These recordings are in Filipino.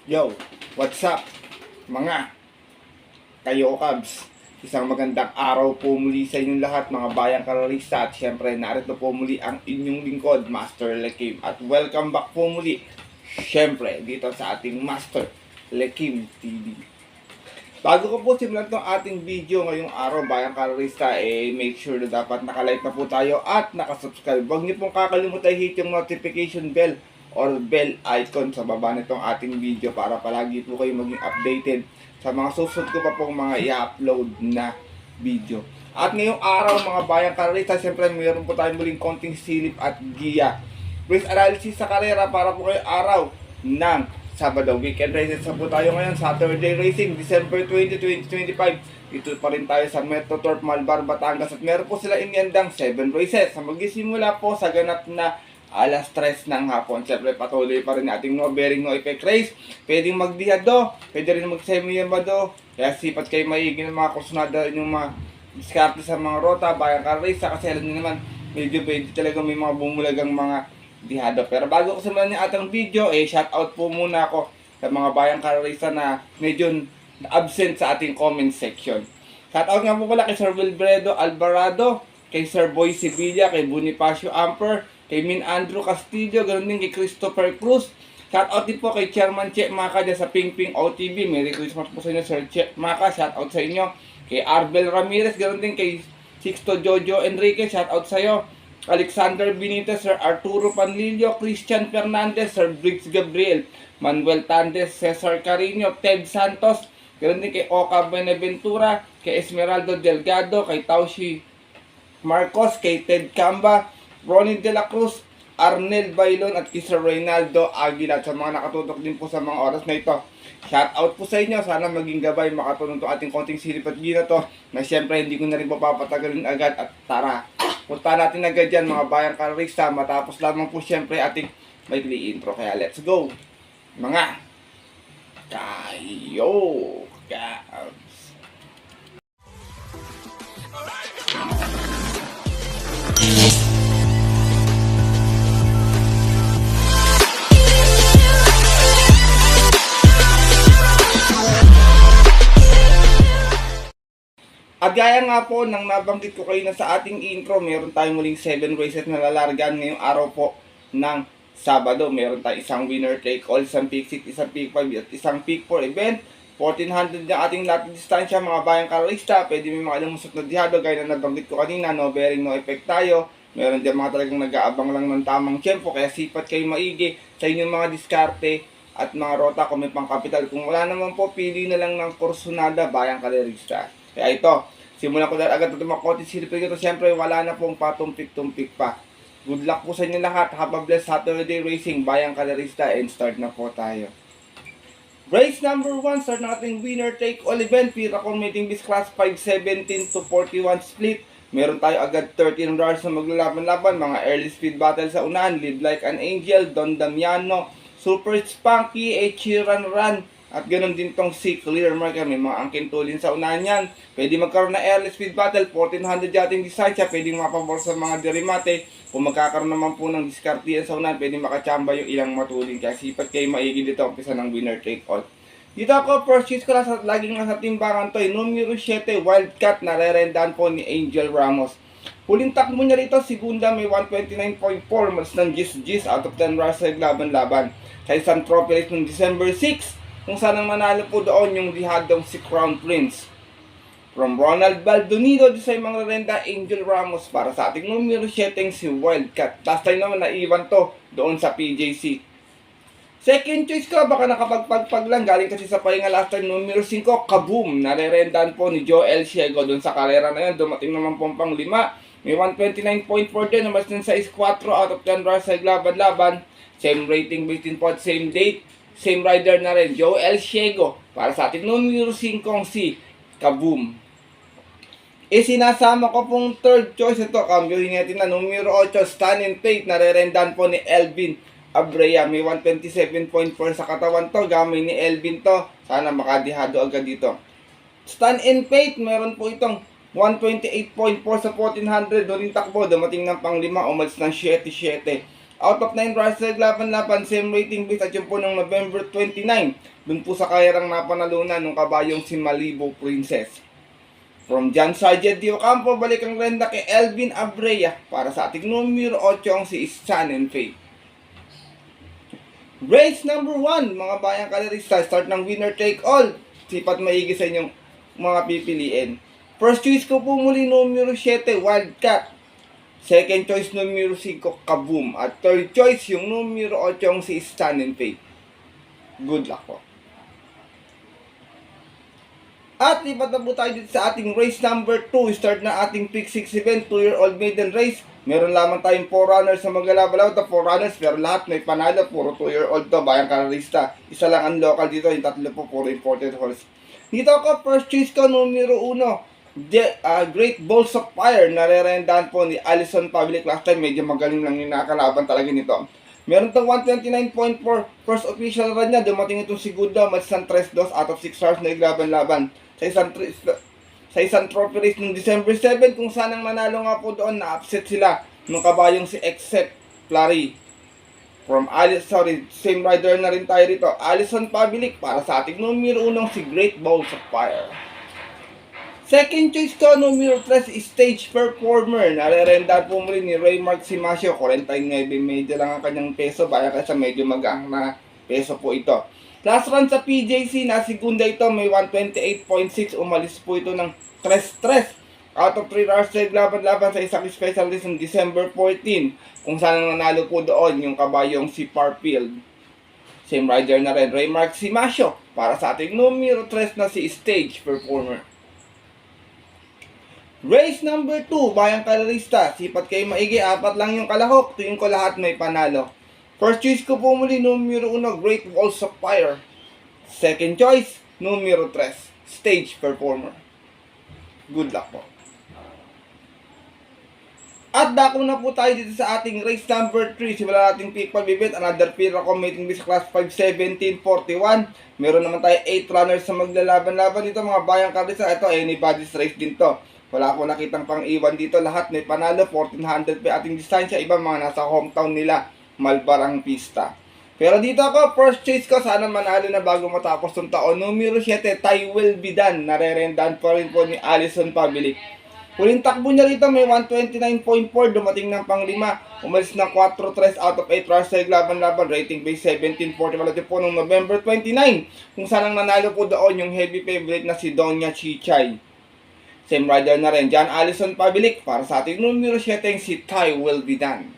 Yo, what's up mga kayo Cubs? Isang magandang araw po muli sa inyong lahat mga bayang karalista at syempre narito po muli ang inyong lingkod, Master Lekim. At welcome back po muli syempre dito sa ating Master Lekim TV. Bago ko po simulan itong ating video ngayong araw bayang karalista, make sure na dapat nakalike na po tayo at nakasubscribe. Huwag niyo pong kakalimutan hit yung notification bell or bell icon sa baba nitong ating video para palagi po kayo maging updated sa mga susunod ko pa pong mga i-upload na video. At ngayong araw mga bayang karalista, siyempre mayroon po tayong muling konting silip at giya. Race analysis sa karera para po kayo araw ng Sabado. Weekend races na po tayo ngayon, Saturday Racing, December 20, 2025. Dito pa rin tayo sa Metro Turf, Malbar, Batangas at meron po sila inyandang 7 races. Sa magsisimula po sa ganap na alas 3 ng hapon. Siyempre patuloy pa rin ating no bearing no effect race. Pwedeng magdihado, pwede rin mag-semi-yamado. Kaya sipat kayo maigi ng mga kursunada yung mga diskarte sa mga rota, bayang car race. Kasi alam nyo naman, medyo talaga may mga bumulagang mga dihado. Pero bago ko simulan yung ating video, shoutout po muna ako sa mga bayang car race na medyo absent sa ating comment section. Shoutout nga po pala kay Sir Wilbredo Alvarado, kay Sir Boy Sevilla, kay Bonifacio Amper, kay Min Andrew Castillo, ganoon din kay Christopher Cruz. Shoutout din po kay Chairman Che Maka dyan sa Ping Ping OTV. Merry Christmas po sa inyo, Sir Che Maka. Shoutout sa inyo. Kay Arbel Ramirez, ganoon din kay Sixto Jojo Enrique. Shoutout sa iyo. Alexander Benitez, Sir Arturo Panlilio, Christian Fernandez, Sir Briggs Gabriel, Manuel Tandes, Cesar Carino, Ted Santos, ganoon din kay Oka Beneventura, kay Esmeraldo Delgado, kay Taushi Marcos, kay Ted Camba, Ronnie De La Cruz, Arnel Bailon at Sir Reynaldo Aguila. Sa mga nakatutok din po sa mga oras na ito, shout out po sa inyo. Sana maging gabay makatulong to ating konting silip at gina to na siyempre hindi ko na rin papatagalin agad. At tara, punta natin agad yan mga bayang karista matapos lamang po siyempre ating maikli intro. Kaya let's go mga kayo Cubs. At gaya nga po nang nabanggit ko kayo na sa ating intro, meron tayong muling 7 races na lalargan ngayong araw po ng Sabado. Meron tayong isang winner take all, isang pick 6, isang pick 5 at isang pick 4 event. 1400 na ating lahat distansya mga bayang karalista. Pwede may mga lumusot na dihado gaya na nabanggit ko kanina, no bearing no effect tayo. Meron din mga talagang nag-aabang lang ng tamang tiyempo, kaya sipat kayo maigi sa inyong mga diskarte at mga rota kung may pangkapital. Kung wala naman po, pili na lang ng kursunada bayang karalista. Kaya ito, simulan ko agad ito mga konti silipin ito. Siyempre wala na pong patumpik-tumpik pa. Good luck po sa inyo lahat. Have a blessed Saturday Racing bayang kalarista and start na po tayo. Race number 1, start na ating winner take all event. Piracon Meeting Beast Class 517 to 41 split. Meron tayo agad 13 runners na maglalaban-laban. Mga early speed battle sa unahan. Lead Like an Angel, Don Damiano, Super Spunky, Echiran Run. At ganoon din tong si Clear Mark. May mga angkin tulin sa unahan yan. Pwede magkaroon na early speed battle. 1400 yating distansya. Pwede mapabor sa mga derimate. Kung magkakaroon naman po ng diskartiyan sa unahan, pwede makachamba yung ilang matulin. Kaya sipat kayo maigi dito. Umpisa ng winner take all. Dito ako, first choice ko lang laging nasa timbangan to. Numero 7, Wildcat. Narerendaan po ni Angel Ramos. Huling takbo niya rito, segunda may 129.4. Mas ng gis out of 10 runs sa laban-laban. Sa isang trophy race noong December 6. Kung saan ang manalo po doon yung dihadong si Crown Prince. From Ronald Baldonido, di sa mga renda Angel Ramos para sa ating numero 7 si Wildcat. Last time naman naiwan to doon sa PJC. Second choice ko, baka nakapagpagpag lang. Galing kasi sa pahinga last time, numero 5, Kaboom. Narerendaan po ni Joel Ciego doon sa karera na yun. Dumating naman po pang 5. May 129.4 din. Namas din sa 4 out of 10 runs sa laban-laban. Same rating based in pod, same date. Same rider na rin, Joel Ciego. Para sa ating numero 5 si Kaboom. Sinasama ko pong third choice ito. Kambyuhin natin na numero 8, Stan and Fate. Narerendaan po ni Elvin Abrea. May 127.4 sa katawan to. Gamay ni Elvin to. Sana makadihado agad dito. Stan and Fate. Meron po itong 128.4 sa 1400. Doon takbo. Dumating ng pang 5. Umalis ng 7-7. Out of 9 runs sa laban-laban, same rating base at yun po ng November 29. Dun po sa kairang napanalunan ng kabayong si Malibu Princess. From John Sargent Di Ocampo, balik ang renda kay Elvin Abrea para sa ating numero 8 ang si Stan and Faith. Race number 1, mga bayang kalerista, start ng winner take all. Sipat maigi sa inyong mga pipiliin. First choice ko po muli numero 7, Wildcat. Second choice numero 5, Kaboom. At third choice yung numero 8 ang si Stan and Faith. Good luck po. At lipat na po tayo dito sa ating race number 2. Start na ating Pick 6 event, 2-year-old maiden race. Meron lamang tayong 4 runners sa maglalaban. 4 runners pero lahat may panalo. Puro 2-year-old to, bayang karalista. Isa lang ang local dito, yung tatlo po puro imported horse. Dito ako, first choice ko, numero 1. Great Balls of Fire. Narerendahan po ni Allison Public. Last time medyo magaling lang yung nakakalaban talaga nito. Meron itong 129.4 first official run niya. Dumating itong si Goodlaw, match ng 3-2 out of 6 stars na iglaban-laban. Sa isang trophy race noong December 7, kung saan ang nanalo nga po doon, na-upset sila nung kabayong si Except Flurry. Same rider na rin tayo rito. Allison Public para sa ating numero 1 si Great Balls of Fire. Second choice ko, numero 3, Stage Performer. Narerendahan po muli ni Raymark Simasio. 49 medyo lang ang kanyang peso. Baya kasi medyo mag-ang na peso po ito. Last run sa PJC, na segunda ito, may 128.6. Umalis po ito ng 3-3. Out of 3 runs sa laban-laban sa isang special race ng December 14. Kung saan nanalo po doon yung kabayong si Parfield. Same rider na rin, Raymark Simasio. Para sa ating numero 3 na si Stage Performer. Race number 2, bayang kalarista. Sipat kayo maigi, 4 lang yung kalahok. Tuwing ko lahat may panalo. First choice ko po muli, numero 1, Great Balls of Fire. Second choice, numero 3, Stage Performer. Good luck po. At dako na po tayo dito sa ating race number 3. Simula nating pick 5 event. Another pair accommodating this class 5-17-41. Meron naman tayo 8 runners sa maglalaban-laban dito, mga bayang kalarista. Ito, anybody's race din to. Wala akong nakitang pang-iwan dito. Lahat may panalo. 1,400 pa ating distansya. Iba mga nasa hometown nila. Malbarang pista. Pero dito ako, first choice ko, sana manalo na bago matapos ng taon. Numero 7, Ty Will Be Done. Narerendahan pa rin po ni Allison Public. Huling takbo niya rito, may 129.4. Dumating ng pang 5. Umalis ng 4-3 out of 8 runs sa laban-laban. Rating base 1740. Malati po noong November 29. Kung saan ang nanalo po doon yung heavy favorite na si Donya Chichay. Same rider na rin, John Allison Public. Para sa ating numero 7, si Ty Will Be Done.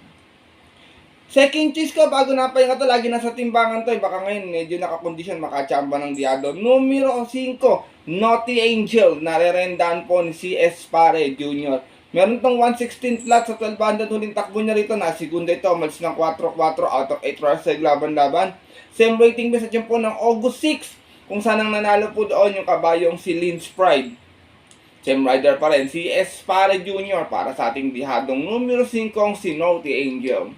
Second choice ko, bago napahinga to, lagi nasa timbangan to. Baka ngayon, medyo nakakondisyon, makachamba ng diado. Numero 5, Naughty Angel. Narerendahan po ni C.S. Pare Jr. Meron tong 116 flat sa 1200. Huling takbo niya rito. Na segunda ito, malis ng 4-4 out of 8 runs sa laban-laban. Same rating base at yun po ng August 6. Kung saan ang nanalo po doon yung kabayong si Lynch Pride. Same rider pa rin, C.S. Pare Jr. Para sa ating dihadong numero 5 ang si Naughty Angel.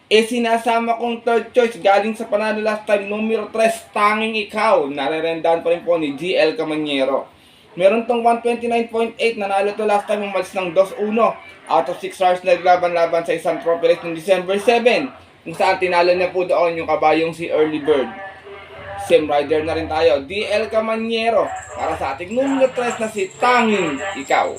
Sinasama kong third choice galing sa panalo last time, numero 3, Tanging Ikaw. Narerendahan pa rin po ni GL Camanyero. Meron tong 129.8, nanalo to last time, umalis ng 2-1 out of 6 stars na laban-laban sa isang trophy race ng December 7, kung saan tinalo niya po doon yung kabayong si Early Bird. Same rider na rin tayo, DL Camanyero. Para sa ating numero 3 na si Tanging Ikaw.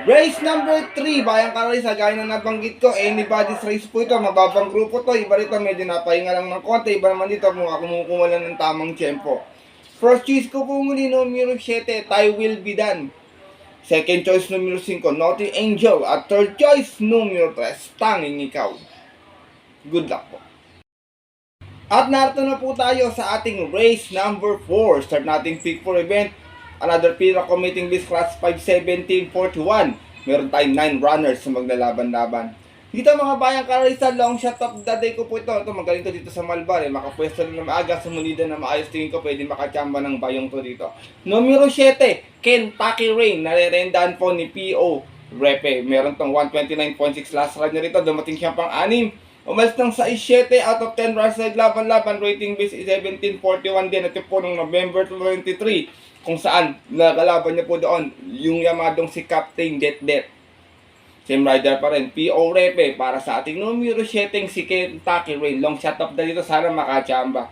Race number 3, bayang karalisa, gaya na nabanggit ko, anybody's race po ito, mababang grupo to. Iba rito, medyo napahinga lang ng konti. Iba naman dito, kumukuha lang ng tamang tempo. First choice ko po muli, numero 7, Ty Will Be Done. Second choice, numero 5, Naughty Angel. At third choice, numero 3, Tanging Ikaw. Good luck po. At narito na po tayo sa ating race number 4. Start nating pick 4 event. Another Pira committing this class 5-17-41. Meron tayong 9 runners sa maglalaban-laban. Dito mga bayang karalista, long shot of the day ko po ito. Ito, magaling to dito sa Malbar. Makapwesto na maaga, sumulida na maayos. Tingin ko pwede makachamba ng bayong to dito. Numero 7, Kentucky Rain. Narerendahan po ni P.O. Repe. Meron tong 129.6 last run niya rito. Dumating siya pang 6. Umalis ng 6-7 out of 10 runs sa laban-laban. Rating base is 1741 din. At po nung November 23. Kung saan nakalaban niya po doon yung yamadong si Captain Det. Same rider pa rin. P.O. Repe para sa ating numero 7 si Kentucky Rain. Long shot up na dito. Sana makachamba.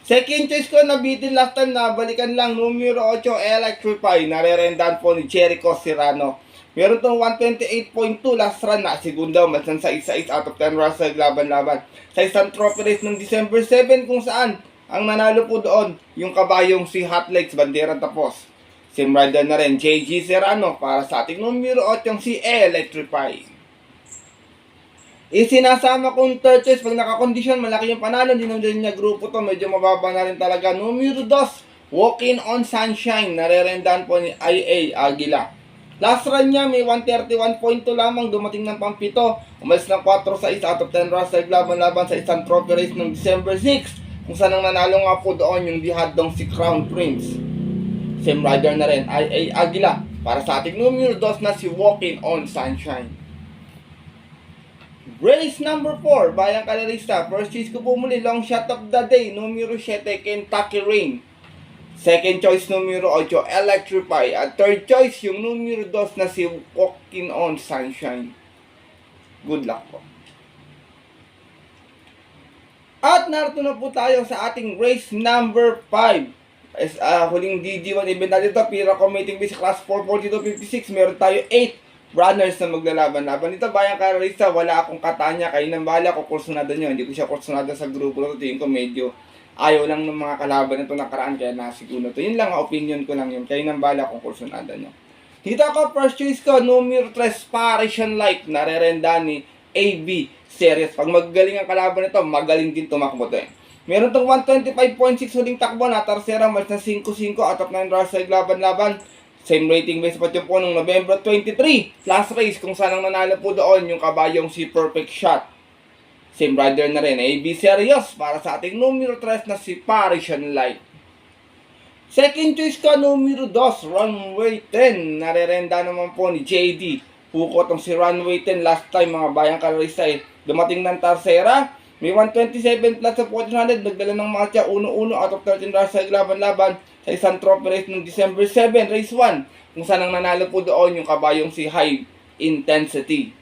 Second choice ko, nabitin last time na balikan lang. Numero 8, Electrify. Narerendahan po ni Jericho Serrano. Meron tong 128.2 last run na. Segunda, matsan sa 6 out of 10 runs sa laban-laban. Sa isang trophy race ng December 7 kung saan ang nanalo po doon yung kabayong si Hot Legs Banderang Tapos. Same rider na rin, JG Serrano para sa ating numero 8 yung si Electrify. Isinasama kong third choice pag nakakondisyon, malaki yung panalo, hindi naman din niya grupo to, medyo mababa na rin talaga. Numero 2, Walking on Sunshine, narerendahan po ni IA Aguila. Last run niya, may 131.2 lamang, dumating ng pampito. Umalis ng 4 sa 6 out of 10 runs sa laban-laban sa isang trophy race ng December 6. Kung saan ang nanalo nga po doon yung dihadong si Crown Prince. Same rider na rin, IA Aguila. Para sa ating numero 2 na si Walking on Sunshine. Race number 4, Bayang Kalarista. First choice ko po muli, long shot of the day. Numero 7, Kentucky Rain. Second choice, numero 8, Electrify. At third choice, yung numero 2 na si Walking on Sunshine. Good luck po. At narito na po tayo sa ating race number 5. Huling DG1 event natin ito. Pira Committing Base Class 442.56. Meron tayo 8 runners na maglalaban-laban. Ito, Bayang Kalarista, wala akong katanya. Kayo nang bahala ko kursunada nyo. Hindi ko siya kursunada sa grupo na ito. Tingin ko medyo ayaw lang ng mga kalaban nito nakaraan, kaya nasiguro to. Yun lang, opinion ko lang yun. Kayo nang bahala kung kursunada nyo. Dito ako, first choice ko, numero 3, Parisian Light. Narerenda ni AB Series. Pag magaling ang kalaban nito, magaling din tumakbo to eh. Meron tong 125.6 huling takbo na Tarsera, mas na 5-5 out of 9 runs sa laban-laban. Same rating base pa po nung November 23. Last race kung saan ang nanalo po doon yung kabayong si Perfect Shot. Same rider na rin, AB Serious para sa ating numero 3 na si Parisian Light. Second choice ko, numero 2, Runway 10. Narerenda naman po ni JD. Puko tong si Runway 10 last time mga Bayang Kalarista eh. Dumating ng Tarsera. May 127 plus sa 1400. Nagdala ng matcha 1-1 out of 13 runs sa laban-laban sa isang trophy race ng December 7, race 1. Kung saan ang nanalo po doon yung kabayong si High Intensity.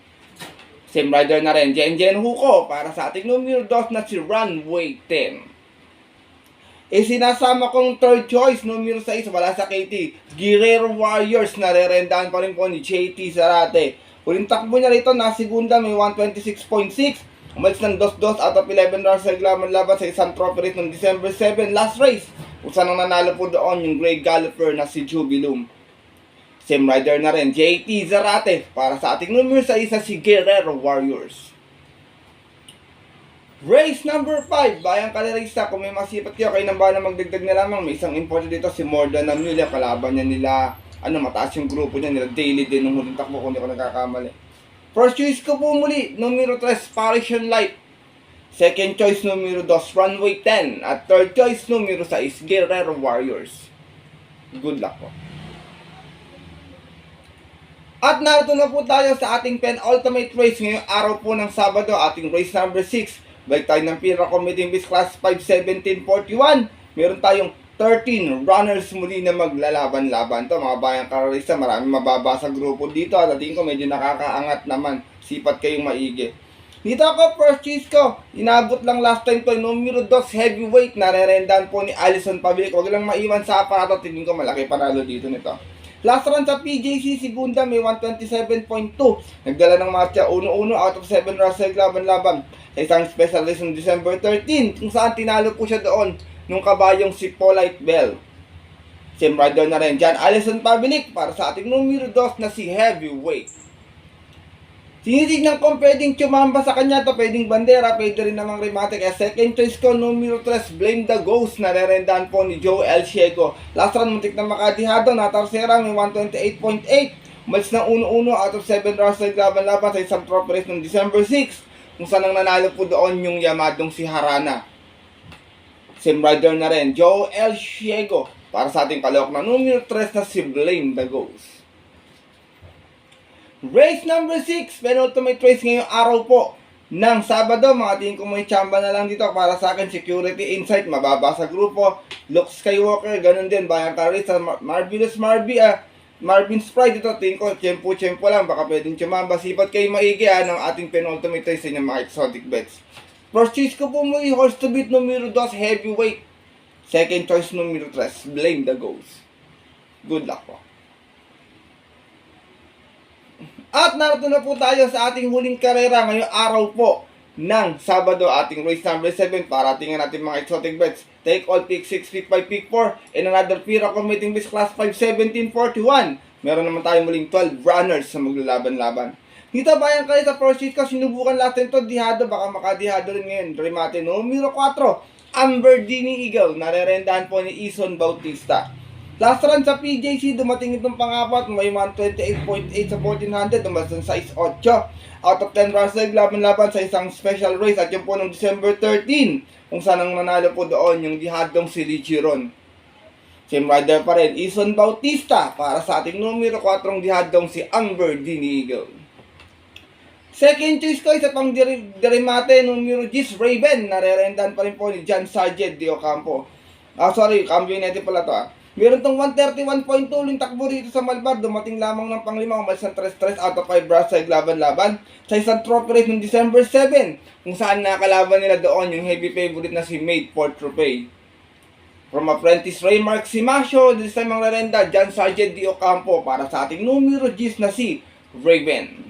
Same rider na rin, Jen Huko para sa ating numero 2 na si Runway 10. Sinasama kong third choice, numero 6, wala sa KT. Guerrero Warriors, narerendahan pa rin po ni JT Zarate. Huling takbo niya rito, nasigunda, may 126.6. Umalis ng 2-2 out of 11 runs sa laban sa isang trophy race ng December 7, last race. Kung saan ang nanalo po doon yung Grey Galloper na si Jubilum. Same rider na rin, JT Zarate para sa ating numero sa isa si Guerrero Warriors. Race number 5, Bayang Kalarista. Kung may masipat kayo nang bahala magdagdag na lamang. May isang imported dito si Mordan Amelia. Kalaban niya nila, mataas yung grupo niya nila. Daily din nung huling takbo kung hindi ko nagkakamali. First choice ko po muli, numero 3, Parisian Light. Second choice, numero 2, Runway 10. At third choice, numero 6, Guerrero Warriors. Good luck po. At narito na po tayo sa ating penultimate race ngayong araw po ng Sabado, ating race number 6. Balik tayo ng Pira Committing Base Class 51741. Meron tayong 13 runners muli na maglalaban-laban to mga Bayang Kalarista. Maraming mababa sa grupo dito at tingin ko medyo nakakaangat naman. Sipat kayong maigi. Dito ako, first choice ko. Inabot lang last time to. Numero 2, heavyweight. Narerendahan po ni Alison Pabilic. Huwag lang maiwan sa aparato. Tingin ko malaki panalo dito nito. Last run sa PJC, segunda, may 127.2. Nagdala ng matcha 1-1 out of 7 runs sa laban-laban. Sa isang special race ng December 13, kung saan tinalo po siya doon nung kabayong si Polite Bell. Same rider na rin dyan, Alison Pabilic para sa ating numero 2 na si Heavyweight. Tinitignan kung pwedeng tumamba sa kanya to, pwedeng bandera, pwede rin namang remate. Kaya second choice ko, numero 3, Blame the Ghost, na rerendahan po ni Joe El Ciego. Last run, muntik na makadihado, na Tarsera, may 128.8. Umalis ng 1-1 out of 7 rounds sa laban-laban sa isang trophy race ng December 6. Kung saan ang nanalo po doon yung yamadong si Harana. Same rider na rin, Joe El Ciego, para sa ating kalawak na numero 3 na si Blame the Ghost. Race number 6, penultimate race ngayong araw po ng Sabado. Mga tingin ko may chamba na lang dito para sa akin. Security Insight, mababa sa grupo. Luke Skywalker, ganun din. Bayang Kalarista, Marvelous Marby, Marvin Sprite dito, tingin ko, tiyempo lang, baka pwedeng tumamba. Sipat kayo maigi ng ating penultimate sa inyong mga exotic bets. First choice ko po muli, horse to beat numero 2, heavyweight. Second choice numero 3, Blame the Ghost. Good luck po. At narito na po tayo sa ating huling karera ngayong araw po ng Sabado, ating race number 7 para tingnan natin mga exotic bets. Take all pick 6, pick 5, pick 4, and another PIRA committing base class 5, 1741. Meron naman tayo muling 12 runners na maglalaban-laban. Dito bayan kayo sa first sheet ko, sinubukan natin to dihado, baka makadihado rin ngayon. Remate numero 4, Ambergini Eagle, narerendahan po ni Ison Bautista. Last run sa PJC, dumating itong pangapat, may 128.8 sa 1400, dumating sa 6.8. Out of 10 runs laban-laban sa isang special race at yun po noong December 13, kung saan ang nanalo po doon yung dihadong si Lichiron. Same rider pa rin, Ison Bautista, para sa ating numero 4 dihadong si Ambergini Eagle. Second choice ko isa pang Derimate, numero 10, Raven, narerendahan pa rin po ni John Sargent de Ocampo. Cambio natin pala to Meron tong 131.2 yung takbo rito sa Malbar. Dumating lamang ng panglima, umalis ng 3-3 out of 5 brass sa laban-laban sa isang trophy race noong December 7, kung saan nakalaban nila doon yung heavy favorite na si Mate for Trophy. From apprentice Raymark Simasio, this time ang rerenda, John Sargent de Ocampo para sa ating numero 10 na si Raven.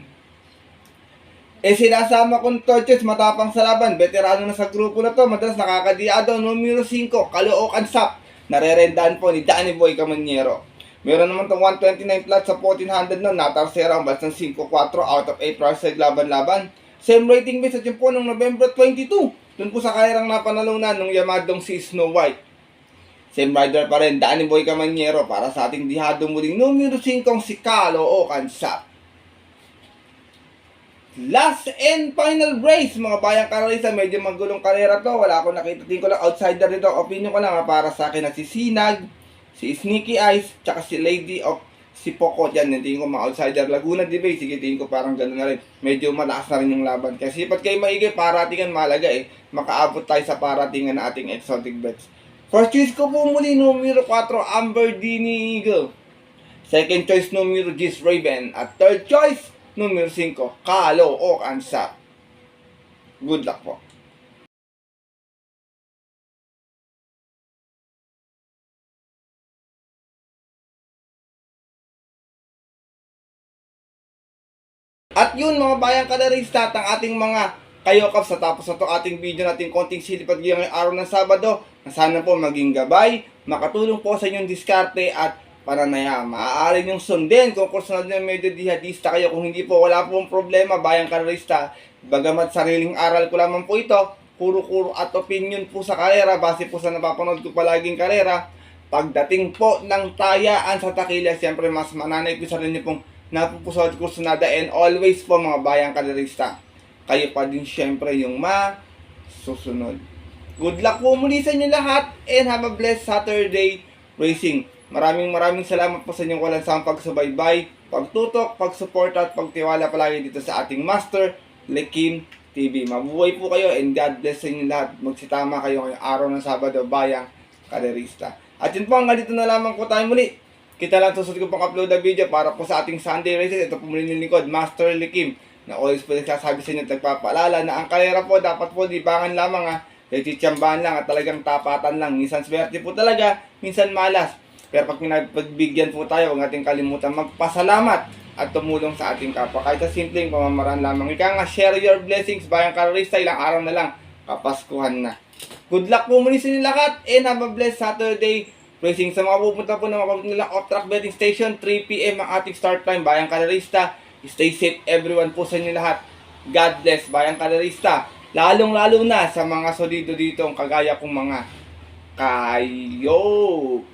Sinasama kong torches, matapang sa laban, veterano na sa grupo na to, madalas nakakadiado, numero 5, Caloocan Sap, narerendahan po ni Danny Boy Camaniero. Meron naman itong 129 flat sa 1400 noon, natarsera ang basta ng 5-4 out of 8 runs sa laban-laban. Same rating base at yun po noong November 22, dun po sa kairang napanalunan ng yamadong si Snow White. Same rider pa rin, Danny Boy Camaniero para sa ating dihado muling numero 5 si Caloocan Sap. Last and final race, mga bayang karalisa, medyo magulong karera to. Wala akong nakita, tingin ko lang outsider dito. Opinion ko lang para sa akin na si Sinag, si Sneaky Eyes, tsaka si Lady of si Poco. Yan, tingin ko mga outsider. Laguna Debate, sige, tingin ko parang gano'n na rin. Medyo malakas na rin yung laban. Kasi sipat kayo maigay, paratingan malaga makaabot tayo sa paratingan na ating exotic bets. First choice ko po muli, numero 4, Ambergini Eagle. Second choice, numero 10, Raven. At third choice, numero 5, Caloocan Sap. Good luck po. At yun mga bayang kalarista, ang ating mga kayokaps, sa tapos na to ating video natin konting silipad ngayong araw ng Sabado, na sana po maging gabay, makatulong po sa inyong diskarte at pananaya. Maaari niyong sundin kung personal na medyo dihadista kayo. Kung hindi po, wala pong problema, bayang karerista. Bagamat sariling aral ko lamang po ito, kuro-kuro at opinion po sa karera, base po sa napapanood ko palaging karera. Pagdating po ng tayaan sa takilya, siyempre mas mananay ko sa rin pong napupusod ko sunada, and always po mga bayang karerista, kayo pa din siyempre yung masusunod. Good luck po muli sa inyo lahat, and have a blessed Saturday racing. Maraming salamat po sa inyong walang sawang pagsubaybay, pagtutok, pagsuporta at pagtiwala palagi dito sa ating Master Lekim TV. Mabuhay po kayo, and God bless sa inyo lahat. Magsitama kayo ngayong araw ng Sabado, bayang kaderista. At yun po, hanggang dito na lamang po tayo muli. Kita lang susunod ko pang upload na video para po sa ating Sunday races. Ito po muli nilingkod, Master Lekim, na always po nagsasabi sa inyo at nagpapaalala na ang karera po dapat po libangan lamang titsambahan lang at talagang tapatan lang. Minsan swerte po talaga, minsan malas. Pero pag pinagbigyan po tayo, huwag natin kalimutan magpasalamat at tumulong sa ating kapwa. Kahit sa simpleng pamamaraan lamang. Ika nga, share your blessings, bayang karerista, ilang araw na lang, kapaskuhan na. Good luck po muli sa inyo lahat, and have a blessed Saturday racing. Sa mga pupunta po na mga nilang off-track betting station, 3 PM ang ating start time, bayang karerista. Stay safe everyone po sa inyo lahat. God bless, bayang karerista. Lalong-lalo na sa mga solido dito, kagaya kong mga kayokaps.